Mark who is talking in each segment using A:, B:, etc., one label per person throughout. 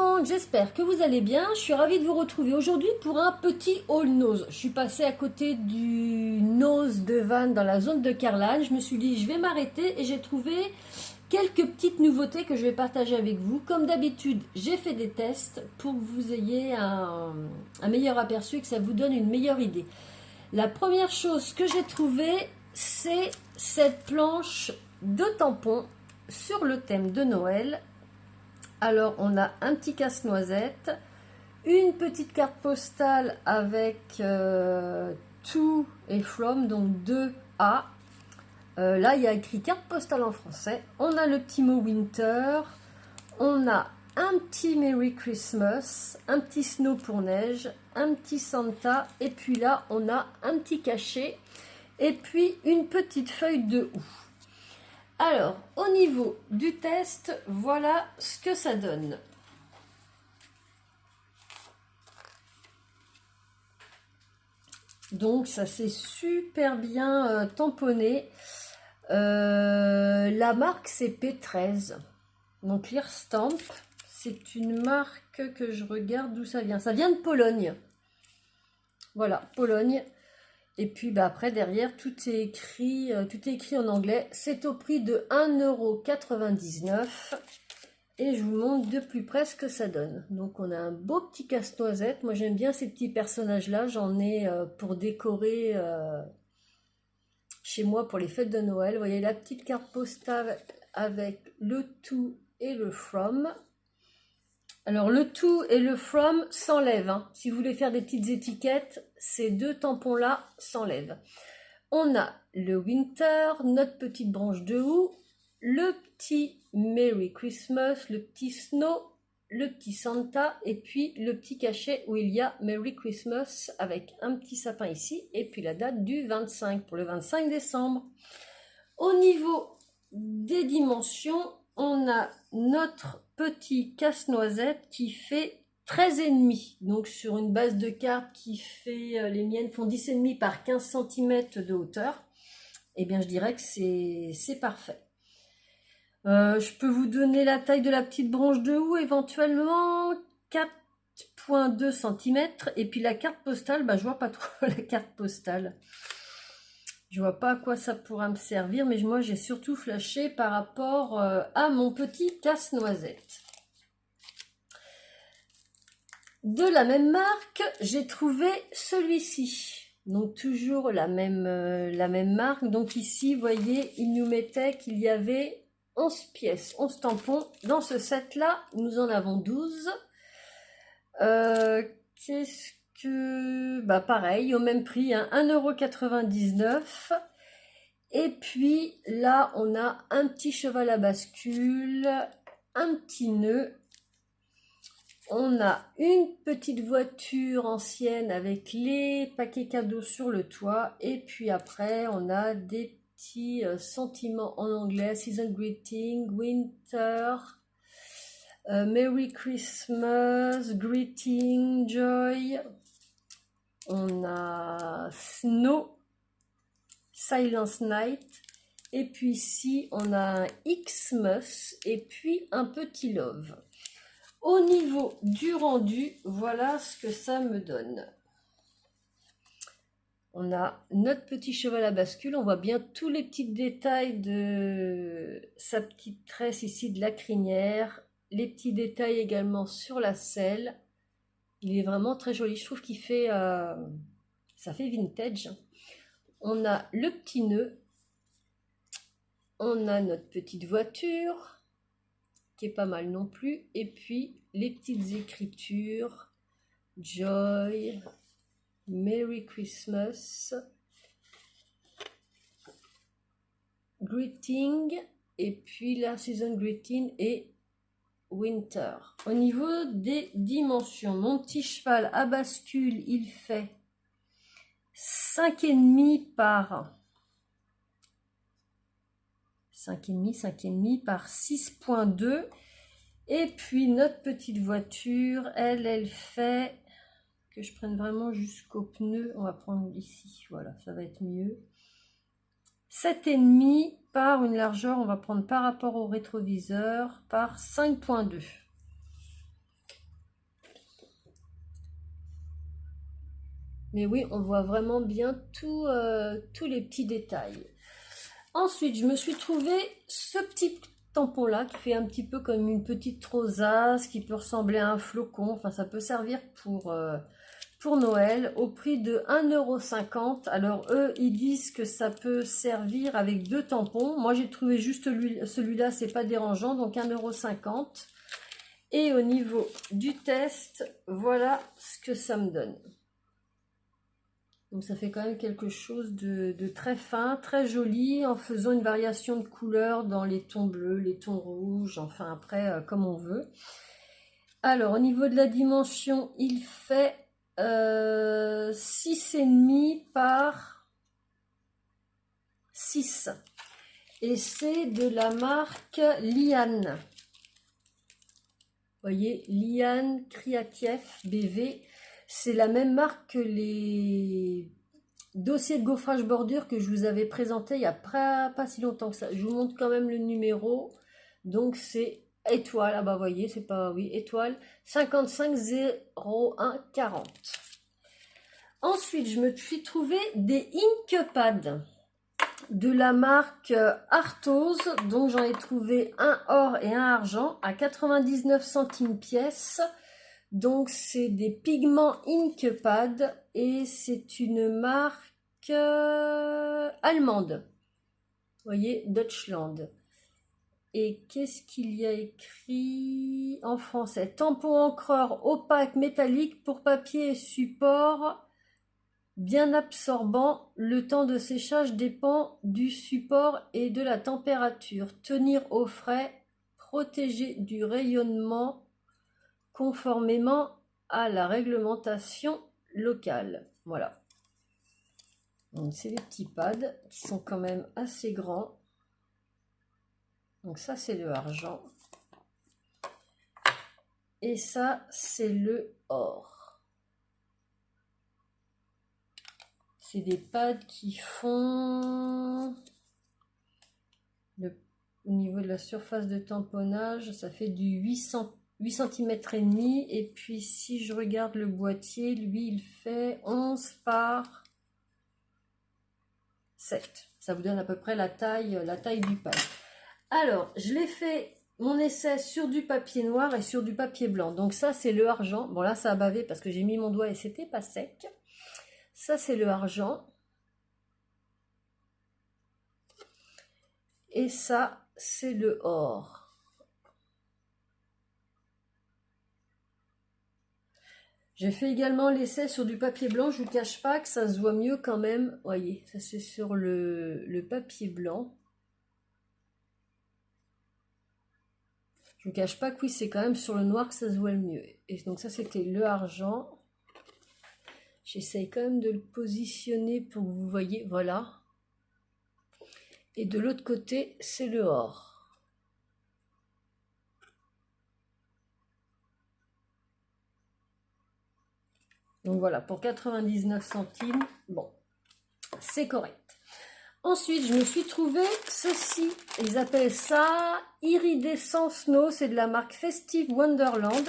A: monde, j'espère que vous allez bien. Je suis ravie de vous retrouver aujourd'hui pour un petit haul nose. Je suis passée à côté du nose de Van dans la zone de Carlane. Je me suis dit je vais m'arrêter et j'ai trouvé quelques petites nouveautés que je vais partager avec vous. Comme d'habitude, j'ai fait des tests pour que vous ayez un meilleur aperçu et que ça vous donne une meilleure idée. La première chose que j'ai trouvée, c'est cette planche de tampons sur le thème de Noël. Alors, on a un petit casse-noisette, une petite carte postale avec to et from, donc 2A. Là, il y a écrit carte postale en français. On a le petit mot winter. On a un petit Merry Christmas, un petit snow pour neige, un petit Santa. Et puis là, on a un petit cachet. Et puis, une petite feuille de houx. Alors, au niveau du test, voilà ce que ça donne. Donc, ça s'est super bien tamponné. La marque, c'est P13. Donc, Clear Stamp, c'est une marque que je regarde d'où ça vient. Ça vient de Pologne. Voilà, Pologne. Et puis bah, après derrière tout est écrit en anglais. C'est au prix de 1,99 € et je vous montre de plus près ce que ça donne. Donc on a un beau petit casse-noisette. Moi j'aime bien ces petits personnages là. J'en ai pour décorer chez moi pour les fêtes de Noël. Vous voyez la petite carte postale avec le to et le from. Alors le to et le from s'enlèvent. Hein. Si vous voulez faire des petites étiquettes, ces deux tampons-là s'enlèvent. On a le winter, notre petite branche de houx, le petit Merry Christmas, le petit snow, le petit Santa et puis le petit cachet où il y a Merry Christmas avec un petit sapin ici et puis la date du 25 pour le 25 décembre. Au niveau des dimensions, on a notre petit casse-noisette qui fait 13,5. Donc sur une base de carte qui fait, les miennes font 10,5 par 15 cm de hauteur. Eh bien je dirais que c'est parfait. Je peux vous donner la taille de la petite branche de houx, éventuellement 4,2 cm. Et puis la carte postale, bah, je vois pas trop la carte postale. Je vois pas à quoi ça pourra me servir, mais moi j'ai surtout flashé par rapport à mon petit casse-noisette. De la même marque, j'ai trouvé celui-ci. Donc toujours la même marque. Donc ici, vous voyez, il nous mettait qu'il y avait 11 pièces, 11 tampons. Dans ce set-là, nous en avons 12. Qu'est-ce que... Bah pareil, au même prix, hein, 1,99 €. Et puis là, on a un petit cheval à bascule, un petit nœud. On a une petite voiture ancienne avec les paquets cadeaux sur le toit. Et puis après, on a des petits sentiments en anglais. Season Greeting, Winter, Merry Christmas, Greeting, Joy. On a Snow, Silence Night. Et puis ici, on a un Xmas et puis un petit Love. Au niveau du rendu, voilà ce que ça me donne. On a notre petit cheval à bascule. On voit bien tous les petits détails de sa petite tresse ici de la crinière. Les petits détails également sur la selle. Il est vraiment très joli. Je trouve qu'il fait... ça fait vintage. On a le petit nœud. On a notre petite voiture qui est pas mal non plus, et puis les petites écritures, Joy, Merry Christmas, Greeting, et puis la Season Greeting et Winter. Au niveau des dimensions, mon petit cheval à bascule, il fait 5,5 par 5,5 par 6,2. Et puis notre petite voiture, elle fait, que je prenne vraiment jusqu'au pneu, on va prendre ici, voilà, ça va être mieux. 7,5 par une largeur, on va prendre par rapport au rétroviseur, par 5,2. Mais oui, on voit vraiment bien tous les petits détails. Ensuite, je me suis trouvé ce petit tampon-là qui fait un petit peu comme une petite rosace, qui peut ressembler à un flocon. Enfin, ça peut servir pour Noël au prix de 1,50 €. Alors, eux, ils disent que ça peut servir avec 2 tampons. Moi, j'ai trouvé juste celui-là, c'est pas dérangeant, donc 1,50 €. Et au niveau du test, voilà ce que ça me donne. Donc ça fait quand même quelque chose de très fin, très joli, en faisant une variation de couleurs dans les tons bleus, les tons rouges, enfin après, comme on veut. Alors au niveau de la dimension, il fait 6,5 par 6. Et c'est de la marque Liane. Vous voyez, Liane Kriatiev BV. C'est la même marque que les dossiers de gaufrage bordure que je vous avais présenté il n'y a pas si longtemps que ça. Je vous montre quand même le numéro. Donc c'est étoile, ah bah vous voyez, c'est pas, oui, étoile 550140. Ensuite, je me suis trouvé des Inkpad de la marque Arthos, donc j'en ai trouvé un or et un argent à 99 centimes pièce. Donc c'est des pigments Inkpad et c'est une marque allemande. Vous voyez, Deutschland. Et qu'est-ce qu'il y a écrit en français? Tampon encreur opaque métallique pour papier et support. Bien absorbant, le temps de séchage dépend du support et de la température. Tenir au frais, protéger du rayonnement conformément à la réglementation locale. Voilà. Donc c'est les petits pads qui sont quand même assez grands. Donc ça c'est le argent. Et ça c'est le or. C'est des pads qui font au niveau de la surface de tamponnage, ça fait du 8 cm et demi. Et puis si je regarde le boîtier, lui il fait 11 par 7. Ça vous donne à peu près la taille du pad. Alors, je l'ai fait mon essai sur du papier noir et sur du papier blanc. Donc ça c'est le argent. Bon là ça a bavé parce que j'ai mis mon doigt et c'était pas sec. Ça, c'est le argent. Et ça, c'est le or. J'ai fait également l'essai sur du papier blanc. Je ne vous cache pas que ça se voit mieux quand même. Vous voyez, ça c'est sur le papier blanc. Je ne vous cache pas que oui, c'est quand même sur le noir que ça se voit le mieux. Et donc ça, c'était le argent. J'essaye quand même de le positionner pour que vous voyez, voilà. Et de l'autre côté, c'est le or. Donc voilà, pour 99 centimes, bon, c'est correct. Ensuite, je me suis trouvé ceci. Ils appellent ça Iridescent Snow. C'est de la marque Festive Wonderland.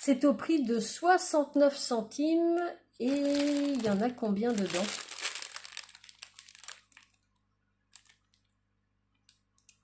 A: C'est au prix de 69 centimes. Et il y en a combien dedans?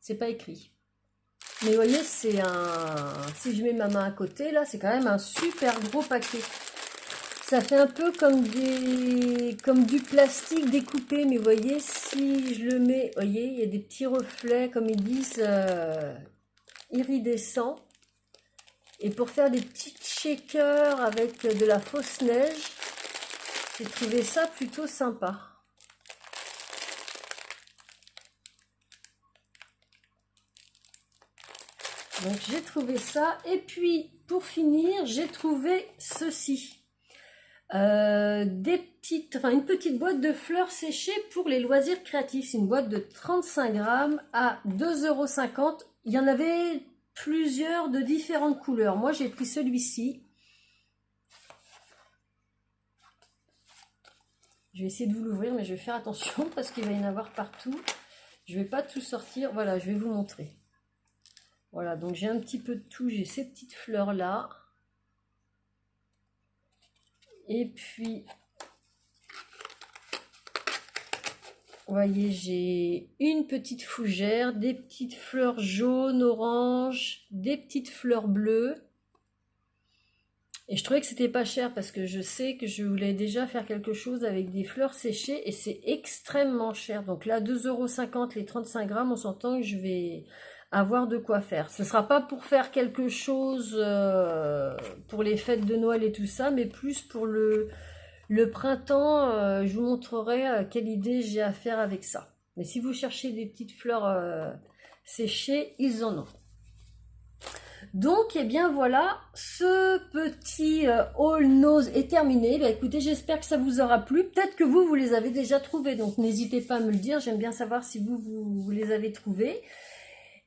A: C'est pas écrit. Mais vous voyez, c'est un... Si je mets ma main à côté, là, c'est quand même un super gros paquet. Ça fait un peu comme du plastique découpé, mais vous voyez, si je le mets, vous voyez, il y a des petits reflets, comme ils disent, iridescents. Et pour faire des petites shakers avec de la fausse neige, j'ai trouvé ça plutôt sympa. Donc j'ai trouvé ça. Et puis, pour finir, j'ai trouvé ceci. Une petite boîte de fleurs séchées pour les loisirs créatifs. C'est une boîte de 35 grammes à 2,50 €. Il y en avait plusieurs de différentes couleurs. Moi, j'ai pris celui-ci. Je vais essayer de vous l'ouvrir, mais je vais faire attention parce qu'il va y en avoir partout. Je ne vais pas tout sortir. Voilà, je vais vous montrer. Voilà, donc j'ai un petit peu de tout. J'ai ces petites fleurs-là. Et puis, Vous voyez, j'ai une petite fougère, des petites fleurs jaunes, oranges, des petites fleurs bleues. Et je trouvais que c'était pas cher parce que je sais que je voulais déjà faire quelque chose avec des fleurs séchées et c'est extrêmement cher. Donc là, 2,50 € les 35 grammes, on s'entend que je vais avoir de quoi faire. Ce sera pas pour faire quelque chose pour les fêtes de Noël et tout ça, mais plus pour le printemps. Je vous montrerai quelle idée j'ai à faire avec ça. Mais si vous cherchez des petites fleurs séchées, ils en ont. Donc, eh bien voilà, ce petit haul nose est terminé. Bah, écoutez, j'espère que ça vous aura plu. Peut-être que vous les avez déjà trouvés, donc n'hésitez pas à me le dire. J'aime bien savoir si vous les avez trouvés.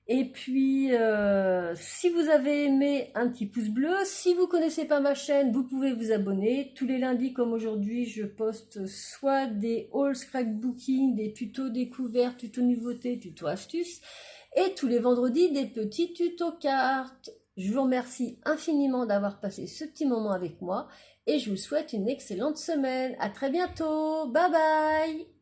A: Et puis, si vous avez aimé, un petit pouce bleu. Si vous connaissez pas ma chaîne, vous pouvez vous abonner. Tous les lundis, comme aujourd'hui, je poste soit des hauls scrapbooking, des tutos découvertes, tutos nouveautés, tutos astuces. Et tous les vendredis, des petits tutos cartes. Je vous remercie infiniment d'avoir passé ce petit moment avec moi. Et je vous souhaite une excellente semaine. À très bientôt. Bye bye.